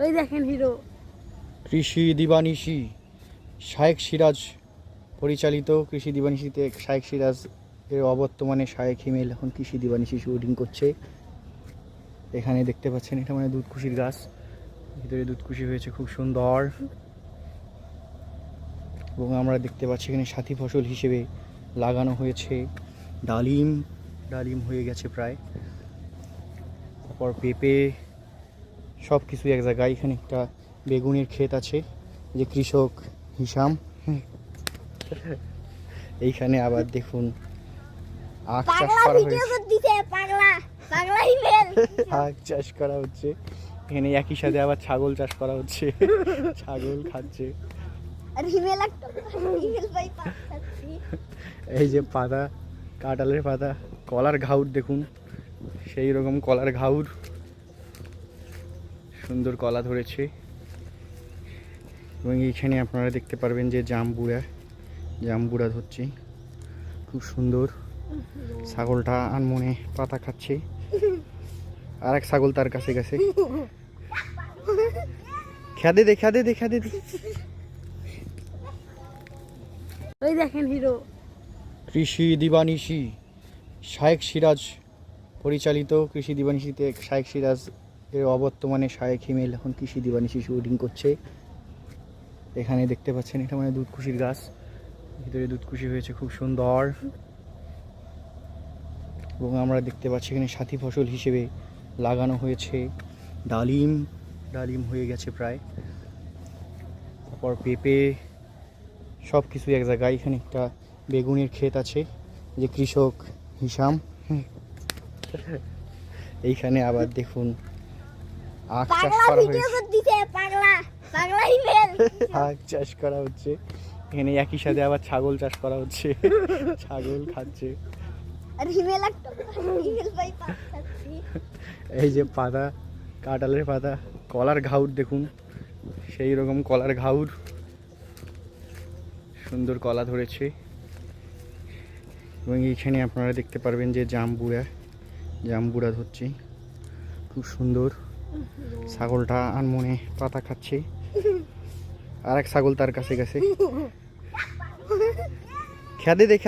ওই দেখেন হিরো। কৃষি দিবানিশি শায়েখ সিরাজ পরিচালিত কৃষি দিবানিশিতে শায়েখ সিরাজ এর অবর্তমানে শায়েখ হিমেল এখন কৃষি দিবানিশি শুটিং করছে। এখানে দেখতে পাচ্ছেন এটা মানে দুধকুশির গাছ, ভিতরে দুধকুশি হয়েছে খুব সুন্দর। এবং আমরা দেখতে পাচ্ছি এখানে সাথী ফসল হিসেবে লাগানো হয়েছে ডালিম। ডালিম হয়ে গেছে প্রায়, তারপর পেঁপে, সব কিছু এক জায়গায়। এখানে একটা বেগুনের ক্ষেত আছে, যে কৃষক হিসাম। এইখানে আবার দেখুন আখ চাষ করা হয়েছে, আখ চাষ করা হচ্ছে। এখানে একই সাথে আবার ছাগল চাষ করা হচ্ছে, ছাগল খাচ্ছে। এই যে পাতা, কাঁঠালের পাতা, কলার ঘাউর দেখুন, সেই রকম কলার ঘাউর, সুন্দর কলা ধরেছে। এবং এইখানে আপনারা দেখতে পারবেন যে জাম্বুরা ধরছে খুব সুন্দর। ছাগলটা আনমনে পাতা খাচ্ছে, আর এক ছাগল তার কাছে গেছে। খেদে দে। ওই দেখেন হিরো। কৃষি দিবানিশি শায়েখ সিরাজ পরিচালিত কৃষি দিবানিশিতে শায়েখ সিরাজ এর অবর্তমানে শায়েখ হিমেল এখন কৃষি দিবানিশি শুটিং করছে। এখানে দেখতে পাচ্ছেন এটা মানে দুধকুশির গাছ, ভিতরে দুধকুশি হয়েছে খুব সুন্দর। এবং আমরা দেখতে পাচ্ছি এখানে সাথী ফসল হিসেবে লাগানো হয়েছে ডালিম। ডালিম হয়ে গেছে প্রায়, তারপর পেঁপে, সব কিছু এক জায়গায়। এখানে একটা বেগুনের ক্ষেত আছে, যে কৃষক হিসাম। এইখানে আবার দেখুন আখ চাষ করা হয়েছে, আখ চাষ করা হচ্ছে। এখানে একই সাথে আবার ছাগল চাষ করা হচ্ছে, ছাগল খাচ্ছে। এই যে পাতা, কাঁঠালের পাতা, কলার ঘাউর দেখুন, সেই রকম কলার ঘাউর, সুন্দর কলা ধরেছে। এবং এইখানে আপনারা দেখতে পারবেন যে জাম্বুরা ধরছে খুব সুন্দর। ছাগলটা আনমনে পাতা খাচ্ছে, আর এক ছাগল তার কাছে গেছে। খেদে দে।